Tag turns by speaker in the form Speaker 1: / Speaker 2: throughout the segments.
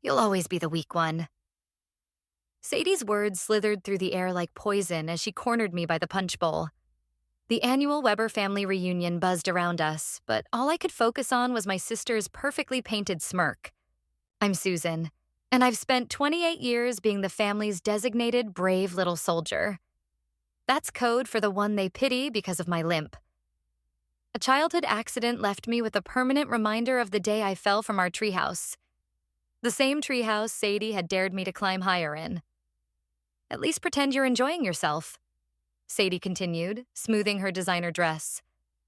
Speaker 1: You'll always be the weak one. Sadie's words slithered through the air like poison as she cornered me by the punch bowl. The annual Weber family reunion buzzed around us, but all I could focus on was my sister's perfectly painted smirk. I'm Susan, and I've spent 28 years being the family's designated brave little soldier. That's code for the one they pity because of my limp. A childhood accident left me with a permanent reminder of the day I fell from our treehouse. The same treehouse Sadie had dared me to climb higher in. At least pretend you're enjoying yourself, Sadie continued, smoothing her designer dress.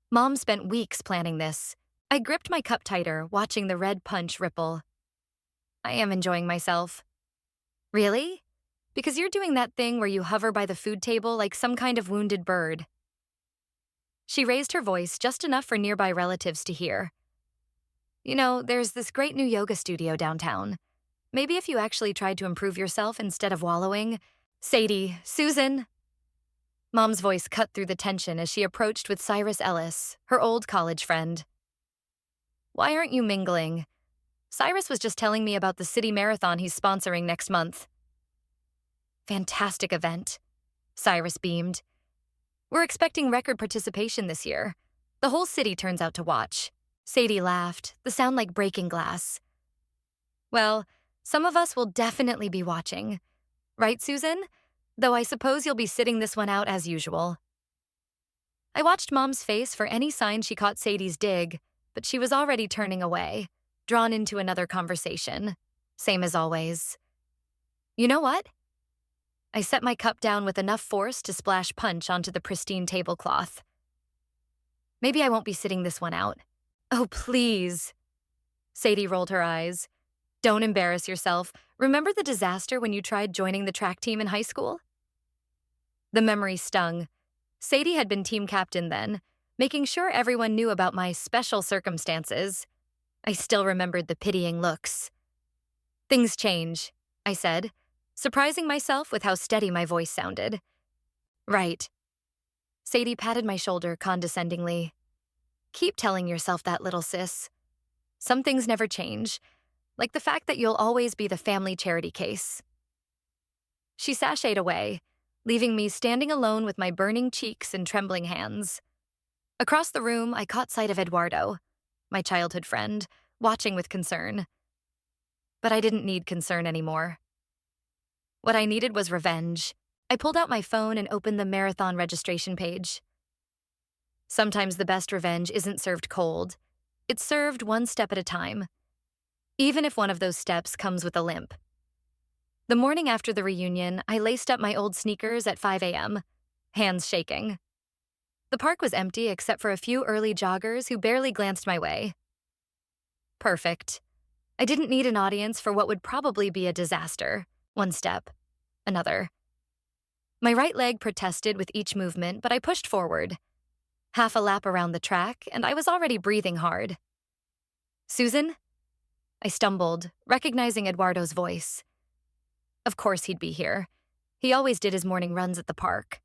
Speaker 1: Mom spent weeks planning this. I gripped my cup tighter, watching the red punch ripple. I am enjoying myself. Really? Because you're doing that thing where you hover by the food table like some kind of wounded bird. She raised her voice just enough for nearby relatives to hear. You know, there's this great new yoga studio downtown. Maybe if you actually tried to improve yourself instead of wallowing. Sadie, Susan. Mom's voice cut through the tension as she approached with Cyrus Ellis, her old college friend. Why aren't you mingling? Cyrus was just telling me about the city marathon he's sponsoring next month. Fantastic event, Cyrus beamed. We're expecting record participation this year. The whole city turns out to watch. Sadie laughed, the sound like breaking glass. Well, some of us will definitely be watching. Right, Susan? Though I suppose you'll be sitting this one out as usual. I watched Mom's face for any sign she caught Sadie's dig, but she was already turning away, drawn into another conversation. Same as always. You know what? I set my cup down with enough force to splash punch onto the pristine tablecloth. Maybe I won't be sitting this one out. Oh, please. Sadie rolled her eyes. Don't embarrass yourself. Remember the disaster when you tried joining the track team in high school? The memory stung. Sadie had been team captain then, making sure everyone knew about my special circumstances. I still remembered the pitying looks. Things change, I said, surprising myself with how steady my voice sounded. Right. Sadie patted my shoulder condescendingly. Keep telling yourself that, little sis. Some things never change, like the fact that you'll always be the family charity case. She sashayed away, leaving me standing alone with my burning cheeks and trembling hands. Across the room, I caught sight of Eduardo, my childhood friend, watching with concern. But I didn't need concern anymore. What I needed was revenge. I pulled out my phone and opened the marathon registration page. Sometimes the best revenge isn't served cold. It's served one step at a time, even if one of those steps comes with a limp. The morning after the reunion, I laced up my old sneakers at 5 a.m., hands shaking. The park was empty except for a few early joggers who barely glanced my way. Perfect. I didn't need an audience for what would probably be a disaster. One step, another. My right leg protested with each movement, but I pushed forward. Half a lap around the track, and I was already breathing hard. Susan? I stumbled, recognizing Eduardo's voice. Of course he'd be here. He always did his morning runs at the park.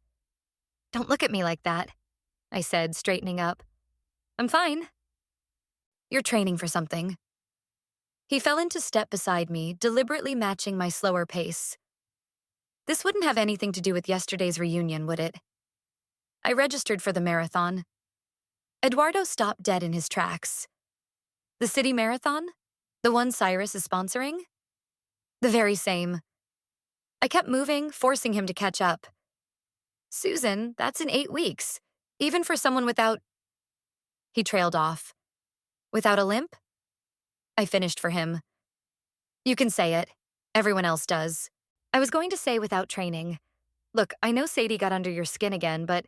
Speaker 1: Don't look at me like that, I said, straightening up. I'm fine. You're training for something. He fell into step beside me, deliberately matching my slower pace. This wouldn't have anything to do with yesterday's reunion, would it? I registered for the marathon. Eduardo stopped dead in his tracks. The city marathon? The one Cyrus is sponsoring? The very same. I kept moving, forcing him to catch up. Susan, that's in 8 weeks, even for someone without... He trailed off. Without a limp? I finished for him. You can say it. Everyone else does. I was going to say without training. Look, I know Sadie got under your skin again, but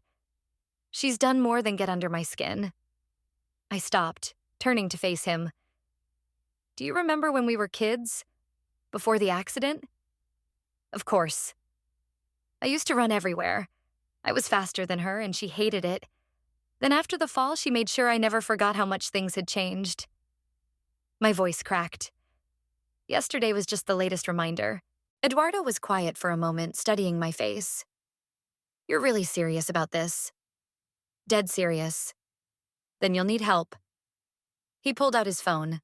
Speaker 1: she's done more than get under my skin. I stopped, turning to face him. Do you remember when we were kids? Before the accident? Of course. I used to run everywhere. I was faster than her, and she hated it. Then after the fall, she made sure I never forgot how much things had changed. My voice cracked. Yesterday was just the latest reminder. Eduardo was quiet for a moment, studying my face. You're really serious about this? Dead serious. Then you'll need help. He pulled out his phone.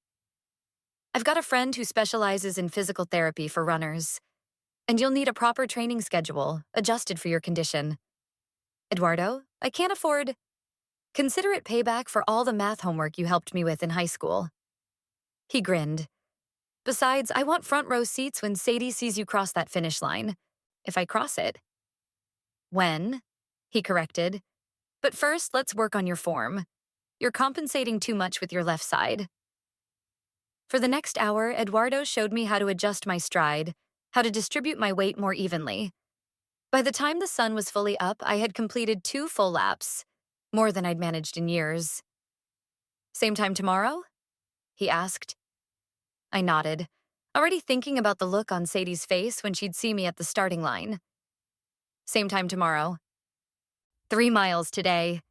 Speaker 1: I've got a friend who specializes in physical therapy for runners, and you'll need a proper training schedule adjusted for your condition. Eduardo, I can't afford. Consider it payback for all the math homework you helped me with in high school. He grinned. Besides, I want front row seats when Sadie sees you cross that finish line. If I cross it. When? He corrected. But first, let's work on your form. You're compensating too much with your left side. For the next hour, Eduardo showed me how to adjust my stride, how to distribute my weight more evenly. By the time the sun was fully up, I had completed 2 full laps, more than I'd managed in years. Same time tomorrow? He asked. I nodded, already thinking about the look on Sadie's face when she'd see me at the starting line. Same time tomorrow. 3 miles today.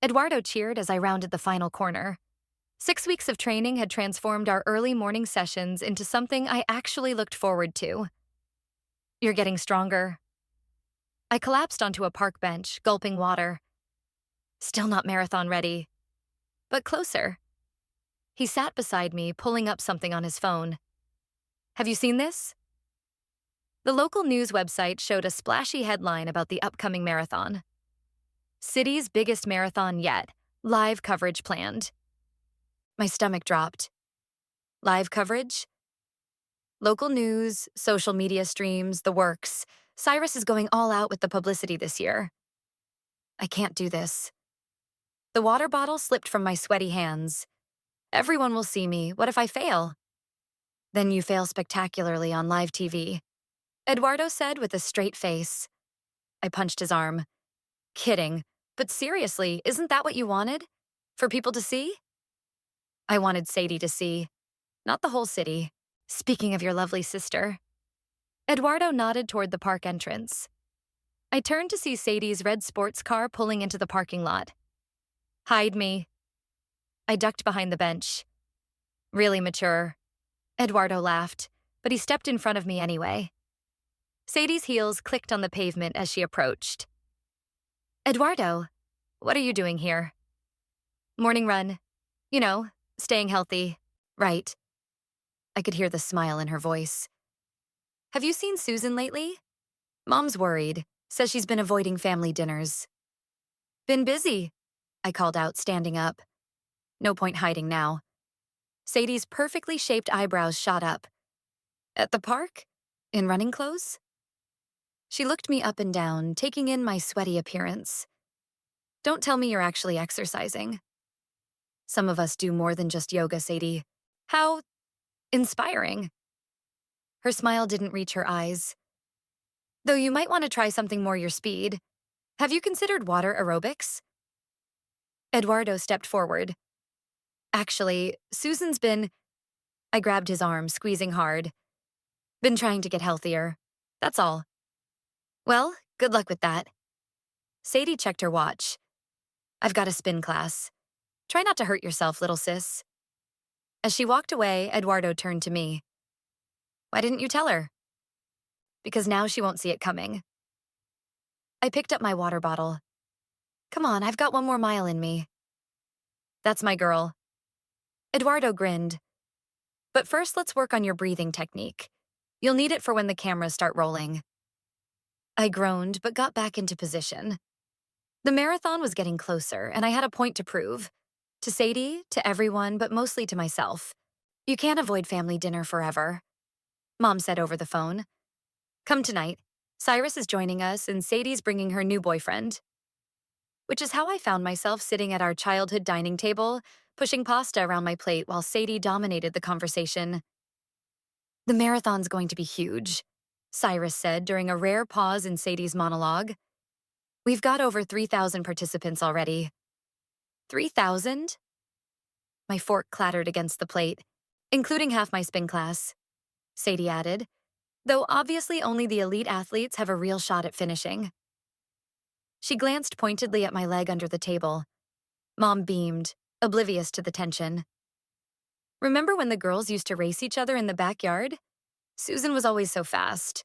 Speaker 1: Eduardo cheered as I rounded the final corner. 6 weeks of training had transformed our early morning sessions into something I actually looked forward to. You're getting stronger. I collapsed onto a park bench, gulping water. Still not marathon ready, but closer. He sat beside me, pulling up something on his phone. Have you seen this? The local news website showed a splashy headline about the upcoming marathon. City's biggest marathon yet, live coverage planned. My stomach dropped. Live coverage? Local news, social media streams, the works. Cyrus is going all out with the publicity this year. I can't do this. The water bottle slipped from my sweaty hands. Everyone will see me. What if I fail? Then you fail spectacularly on live TV, Eduardo said with a straight face. I punched his arm. Kidding, but seriously, isn't that what you wanted? For people to see? I wanted Sadie to see, not the whole city. Speaking of your lovely sister. Eduardo nodded toward the park entrance. I turned to see Sadie's red sports car pulling into the parking lot. Hide me. I ducked behind the bench. Really mature. Eduardo laughed, but he stepped in front of me anyway. Sadie's heels clicked on the pavement as she approached. Eduardo, what are you doing here? Morning run. You know, staying healthy. Right. I could hear the smile in her voice. Have you seen Susan lately? Mom's worried. Says she's been avoiding family dinners. Been busy, I called out, standing up. No point hiding now. Sadie's perfectly shaped eyebrows shot up. At the park? In running clothes? She looked me up and down, taking in my sweaty appearance. Don't tell me you're actually exercising. Some of us do more than just yoga, Sadie. How inspiring. Her smile didn't reach her eyes. Though you might want to try something more your speed. Have you considered water aerobics? Eduardo stepped forward. Actually, Susan's been... I grabbed his arm, squeezing hard. Been trying to get healthier. That's all. Well, good luck with that. Sadie checked her watch. I've got a spin class. Try not to hurt yourself, little sis. As she walked away, Eduardo turned to me. Why didn't you tell her? Because now she won't see it coming. I picked up my water bottle. Come on, I've got 1 more mile in me. That's my girl. Eduardo grinned. But first, let's work on your breathing technique. You'll need it for when the cameras start rolling. I groaned, but got back into position. The marathon was getting closer, and I had a point to prove. To Sadie, to everyone, but mostly to myself. You can't avoid family dinner forever. Mom said over the phone. Come tonight. Cyrus is joining us, and Sadie's bringing her new boyfriend. Which is how I found myself sitting at our childhood dining table, pushing pasta around my plate while Sadie dominated the conversation. The marathon's going to be huge, Cyrus said during a rare pause in Sadie's monologue. We've got over 3,000 participants already. 3,000? My fork clattered against the plate, including half my spin class. Sadie added, though obviously only the elite athletes have a real shot at finishing. She glanced pointedly at my leg under the table. Mom beamed, oblivious to the tension. Remember when the girls used to race each other in the backyard? Susan was always so fast.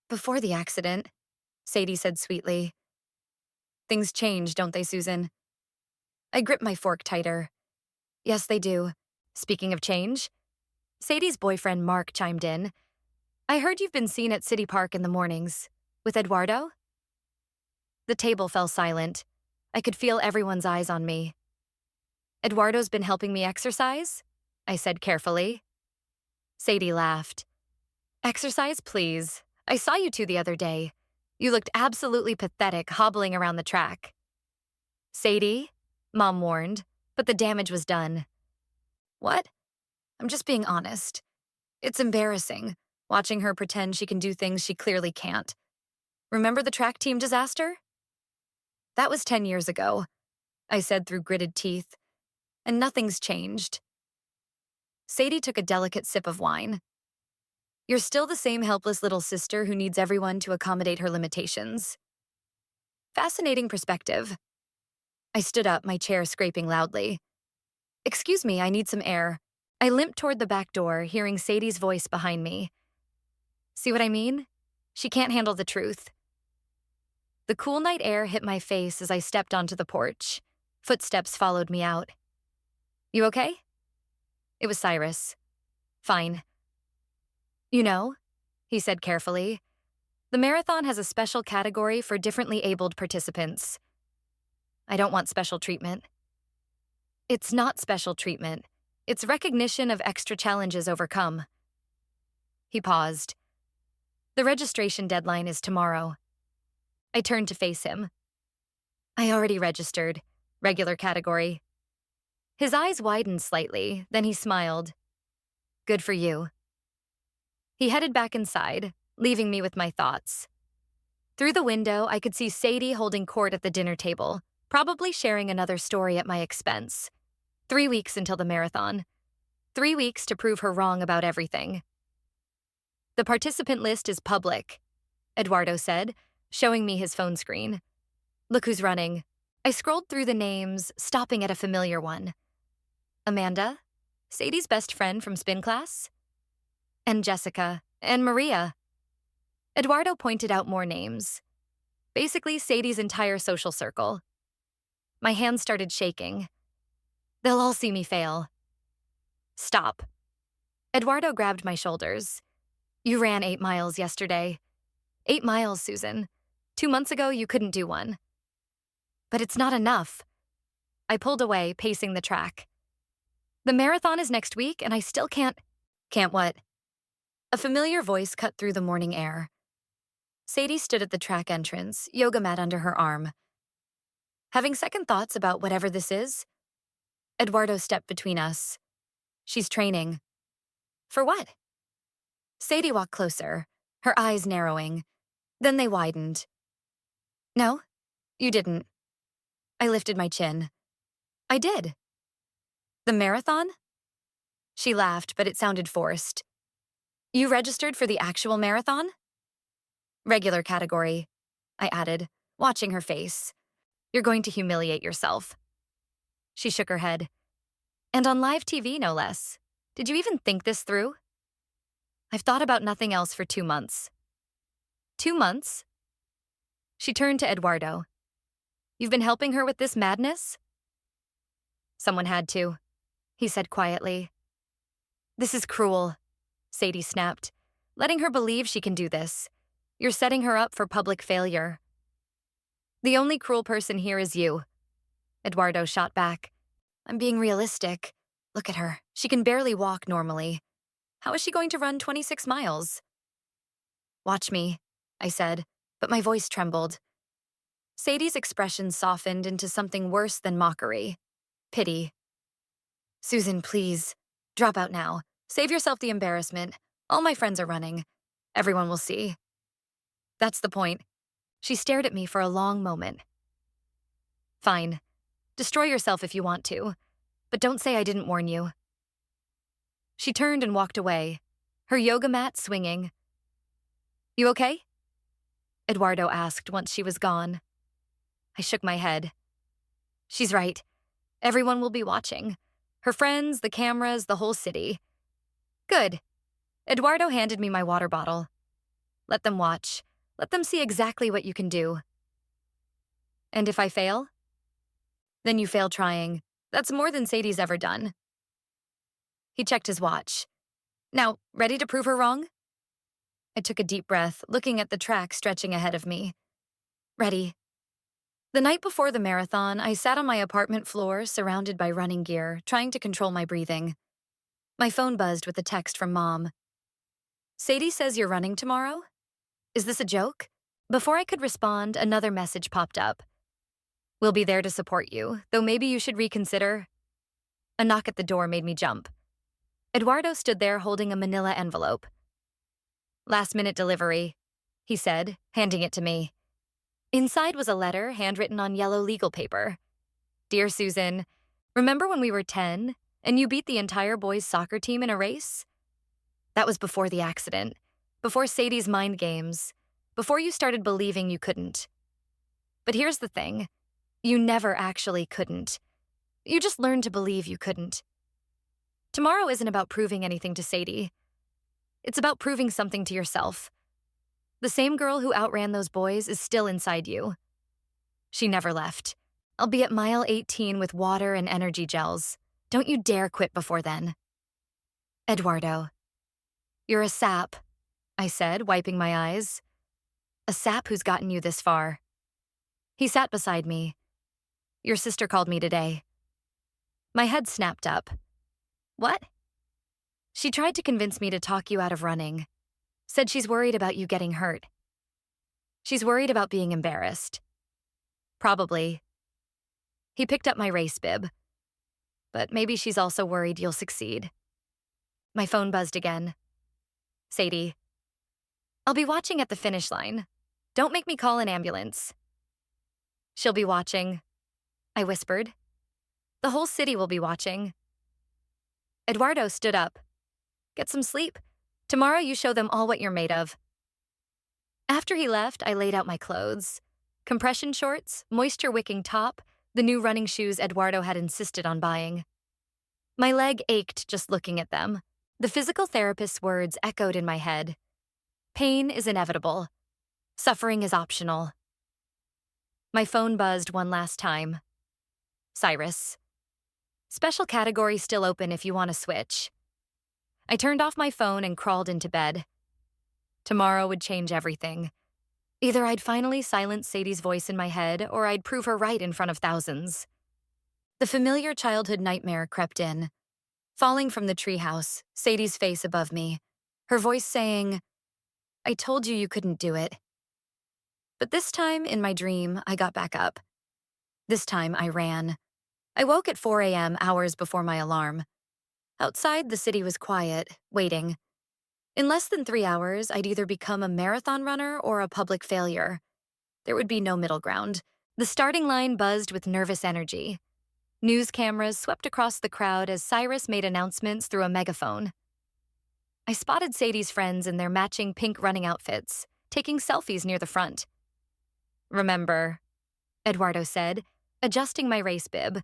Speaker 1: Before the accident, Sadie said sweetly. Things change, don't they, Susan? I gripped my fork tighter. Yes, they do. Speaking of change, Sadie's boyfriend Mark chimed in. I heard you've been seen at City Park in the mornings. With Eduardo? The table fell silent. I could feel everyone's eyes on me. Eduardo's been helping me exercise? I said carefully. Sadie laughed. Exercise, please. I saw you two the other day. You looked absolutely pathetic hobbling around the track. Sadie, Mom warned, but the damage was done. What? I'm just being honest. It's embarrassing, watching her pretend she can do things she clearly can't. Remember the track team disaster? That was 10 years ago, I said through gritted teeth, and nothing's changed. Sadie took a delicate sip of wine. You're still the same helpless little sister who needs everyone to accommodate her limitations. Fascinating perspective. I stood up, my chair scraping loudly. Excuse me, I need some air. I limped toward the back door, hearing Sadie's voice behind me. See what I mean? She can't handle the truth. The cool night air hit my face as I stepped onto the porch. Footsteps followed me out. You okay? It was Cyrus. Fine. You know, he said carefully, the marathon has a special category for differently abled participants. I don't want special treatment. It's not special treatment. It's recognition of extra challenges overcome. He paused. The registration deadline is tomorrow. I turned to face him. I already registered. Regular category. His eyes widened slightly, then he smiled. Good for you. He headed back inside, leaving me with my thoughts. Through the window, I could see Sadie holding court at the dinner table, probably sharing another story at my expense. 3 weeks until the marathon. 3 weeks to prove her wrong about everything. The participant list is public, Eduardo said, showing me his phone screen. Look who's running. I scrolled through the names, stopping at a familiar one. Amanda, Sadie's best friend from spin class? And Jessica, and Maria. Eduardo pointed out more names. Basically, Sadie's entire social circle. My hands started shaking. They'll all see me fail. Stop. Eduardo grabbed my shoulders. You ran 8 miles yesterday. 8 miles, Susan. 2 months ago, you couldn't do one. But it's not enough. I pulled away, pacing the track. The marathon is next week, and I still can't. Can't what? A familiar voice cut through the morning air. Sadie stood at the track entrance, yoga mat under her arm. Having second thoughts about whatever this is? Eduardo stepped between us. She's training. For what? Sadie walked closer, her eyes narrowing. Then they widened. No, you didn't. I lifted my chin. I did. The marathon? She laughed, but it sounded forced. You registered for the actual marathon? Regular category, I added, watching her face. You're going to humiliate yourself. She shook her head. And on live TV, no less. Did you even think this through? I've thought about nothing else for 2 months. 2 months? She turned to Eduardo. You've been helping her with this madness? Someone had to, he said quietly. This is cruel, Sadie snapped, letting her believe she can do this. You're setting her up for public failure. The only cruel person here is you, Eduardo shot back. I'm being realistic. Look at her. She can barely walk normally. How is she going to run 26 miles? Watch me, I said, but my voice trembled. Sadie's expression softened into something worse than mockery. Pity. Susan, please. Drop out now. Save yourself the embarrassment. All my friends are running. Everyone will see. That's the point. She stared at me for a long moment. Fine. Destroy yourself if you want to, but don't say I didn't warn you. She turned and walked away, her yoga mat swinging. You okay? Eduardo asked once she was gone. I shook my head. She's right. Everyone will be watching. Her friends, the cameras, the whole city. Good. Eduardo handed me my water bottle. Let them watch. Let them see exactly what you can do. And if I fail? Then you fail trying. That's more than Sadie's ever done. He checked his watch. Now, ready to prove her wrong? I took a deep breath, looking at the track stretching ahead of me. Ready. The night before the marathon, I sat on my apartment floor, surrounded by running gear, trying to control my breathing. My phone buzzed with a text from Mom. Sadie says you're running tomorrow? Is this a joke? Before I could respond, another message popped up. We'll be there to support you, though maybe you should reconsider. A knock at the door made me jump. Eduardo stood there holding a manila envelope. Last-minute delivery, he said, handing it to me. Inside was a letter handwritten on yellow legal paper. Dear Susan, remember when we were 10 and you beat the entire boys' soccer team in a race? That was before the accident, before Sadie's mind games, before you started believing you couldn't. But here's the thing. You never actually couldn't. You just learned to believe you couldn't. Tomorrow isn't about proving anything to Sadie. It's about proving something to yourself. The same girl who outran those boys is still inside you. She never left. I'll be at mile 18 with water and energy gels. Don't you dare quit before then. Eduardo. You're a sap, I said, wiping my eyes. A sap who's gotten you this far. He sat beside me. Your sister called me today. My head snapped up. What? She tried to convince me to talk you out of running. Said she's worried about you getting hurt. She's worried about being embarrassed. Probably. He picked up my race bib. But maybe she's also worried you'll succeed. My phone buzzed again. Sadie. I'll be watching at the finish line. Don't make me call an ambulance. She'll be watching, I whispered. The whole city will be watching. Eduardo stood up. Get some sleep. Tomorrow you show them all what you're made of. After he left, I laid out my clothes. Compression shorts, moisture-wicking top, the new running shoes Eduardo had insisted on buying. My leg ached just looking at them. The physical therapist's words echoed in my head. Pain is inevitable. Suffering is optional. My phone buzzed one last time. Cyrus. Special category still open if you want to switch. I turned off my phone and crawled into bed. Tomorrow would change everything. Either I'd finally silence Sadie's voice in my head, or I'd prove her right in front of thousands. The familiar childhood nightmare crept in. Falling from the treehouse, Sadie's face above me, her voice saying, I told you you couldn't do it. But this time, in my dream, I got back up. This time, I ran. I woke at 4 a.m., hours before my alarm. Outside, the city was quiet, waiting. In less than 3 hours, I'd either become a marathon runner or a public failure. There would be no middle ground. The starting line buzzed with nervous energy. News cameras swept across the crowd as Cyrus made announcements through a megaphone. I spotted Sadie's friends in their matching pink running outfits, taking selfies near the front. Remember, Eduardo said, adjusting my race bib.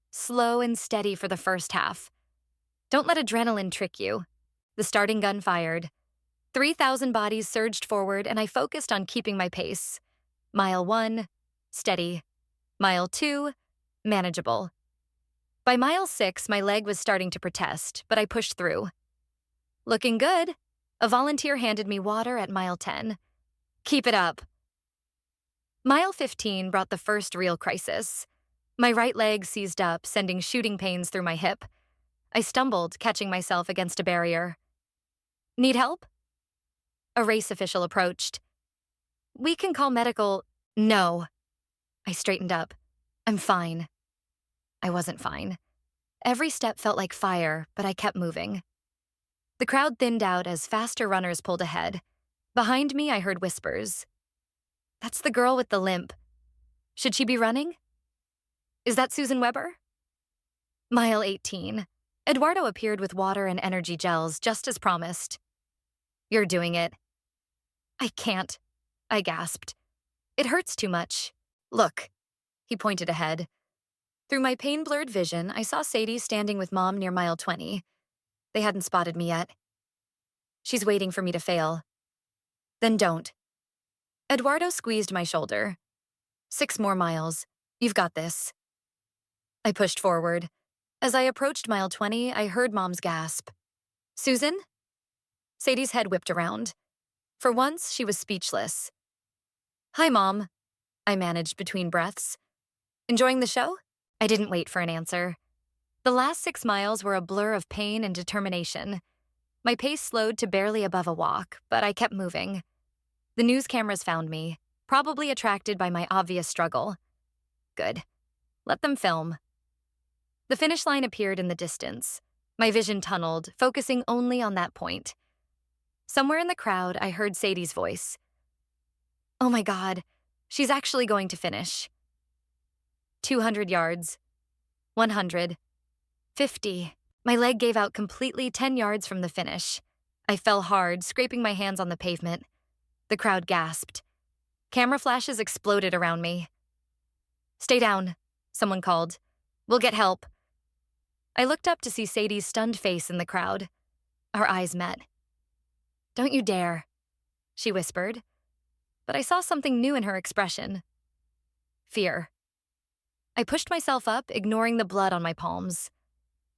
Speaker 1: Slow and steady for the first half. Don't let adrenaline trick you. The starting gun fired. 3,000 bodies surged forward, and I focused on keeping my pace. Mile 1, steady. Mile 2, manageable. By mile 6, my leg was starting to protest, but I pushed through. Looking good. A volunteer handed me water at mile 10. Keep it up. Mile 15 brought the first real crisis. My right leg seized up, sending shooting pains through my hip. I stumbled, catching myself against a barrier. Need help? A race official approached. We can call medical. No. I straightened up. I'm fine. I wasn't fine. Every step felt like fire, but I kept moving. The crowd thinned out as faster runners pulled ahead. Behind me, I heard whispers. That's the girl with the limp. Should she be running? Is that Susan Weber? Mile 18. Eduardo appeared with water and energy gels, just as promised. You're doing it. I can't, I gasped. It hurts too much. Look, he pointed ahead. Through my pain-blurred vision, I saw Sadie standing with Mom near mile 20. They hadn't spotted me yet. She's waiting for me to fail. Then don't. Eduardo squeezed my shoulder. 6 more miles. You've got this. I pushed forward. As I approached mile 20, I heard Mom's gasp. Susan? Sadie's head whipped around. For once, she was speechless. "Hi, Mom," I managed between breaths. "Enjoying the show?" I didn't wait for an answer. The last 6 miles were a blur of pain and determination. My pace slowed to barely above a walk, but I kept moving. The news cameras found me, probably attracted by my obvious struggle. Good. Let them film. The finish line appeared in the distance. My vision tunneled, focusing only on that point. Somewhere in the crowd, I heard Sadie's voice. "Oh my God, she's actually going to finish." 200 yards. 100. 50. My leg gave out completely 10 yards from the finish. I fell hard, scraping my hands on the pavement. The crowd gasped. Camera flashes exploded around me. "Stay down," someone called. "We'll get help." I looked up to see Sadie's stunned face in the crowd. Our eyes met. "Don't you dare," she whispered. But I saw something new in her expression. Fear. I pushed myself up, ignoring the blood on my palms.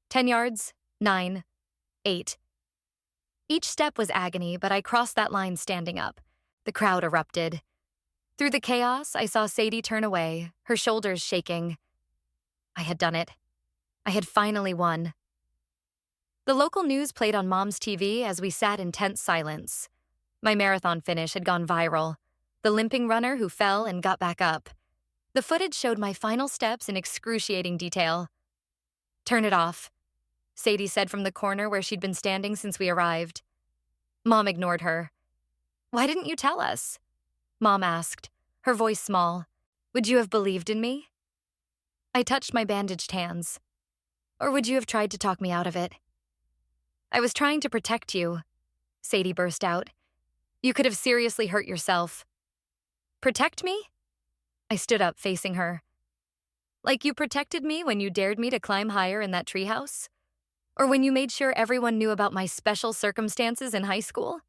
Speaker 1: 10 yards, 9, 8. Each step was agony, but I crossed that line standing up. The crowd erupted. Through the chaos, I saw Sadie turn away, her shoulders shaking. I had done it. I had finally won. The local news played on Mom's TV as we sat in tense silence. My marathon finish had gone viral. The limping runner who fell and got back up. The footage showed my final steps in excruciating detail. "Turn it off," Sadie said from the corner where she'd been standing since we arrived. Mom ignored her. "Why didn't you tell us?" Mom asked, her voice small. "Would you have believed in me?" I touched my bandaged hands. "Or would you have tried to talk me out of it?" "I was trying to protect you," Sadie burst out. "You could have seriously hurt yourself." "Protect me?" I stood up, facing her. "Like you protected me when you dared me to climb higher in that treehouse? Or when you made sure everyone knew about my special circumstances in high school?"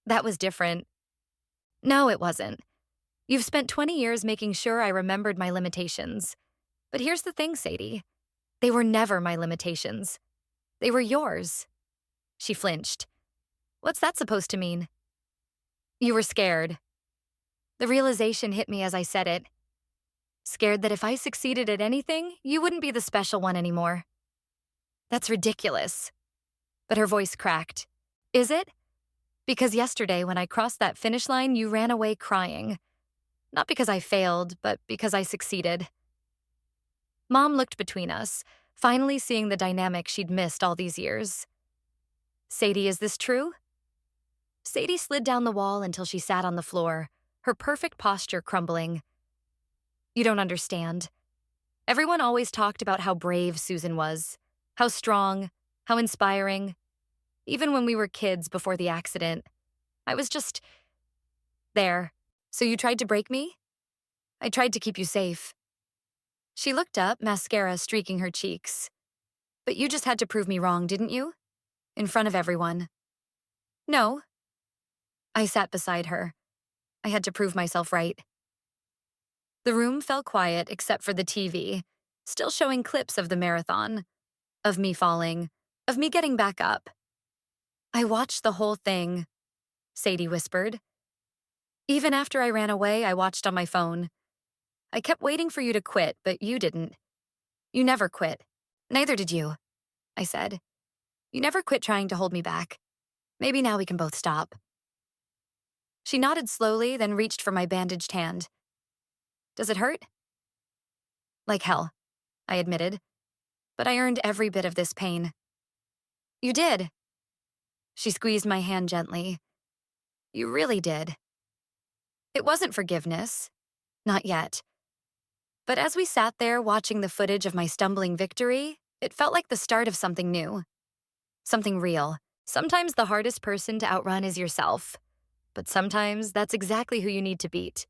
Speaker 1: "That was different." "No, it wasn't. You've spent 20 years making sure I remembered my limitations. But here's the thing, Sadie. They were never my limitations. They were yours." She flinched. "What's that supposed to mean?" "You were scared." The realization hit me as I said it. Scared that if I succeeded at anything, you wouldn't be the special one anymore. "That's ridiculous." But her voice cracked. "Is it? Because yesterday when I crossed that finish line, you ran away crying. Not because I failed, but because I succeeded." Mom looked between us, finally seeing the dynamic she'd missed all these years. "Sadie, is this true?" Sadie slid down the wall until she sat on the floor, her perfect posture crumbling. "You don't understand. Everyone always talked about how brave Susan was, how strong, how inspiring. Even when we were kids before the accident, I was just there. So you tried to break me? I tried to keep you safe." She looked up, mascara streaking her cheeks. "But you just had to prove me wrong, didn't you? In front of everyone." "No." I sat beside her. I had to prove myself right. The room fell quiet except for the TV, still showing clips of the marathon, of me falling, of me getting back up. "I watched the whole thing," Sadie whispered. "Even after I ran away, I watched on my phone. I kept waiting for you to quit, but you didn't. You never quit. Neither did you," I said. "You never quit trying to hold me back. Maybe now we can both stop." She nodded slowly, then reached for my bandaged hand. "Does it hurt?" "Like hell," I admitted. "But I earned every bit of this pain." "You did." She squeezed my hand gently. "You really did." It wasn't forgiveness. Not yet. But as we sat there watching the footage of my stumbling victory, it felt like the start of something new. Something real. Sometimes the hardest person to outrun is yourself. But sometimes that's exactly who you need to beat.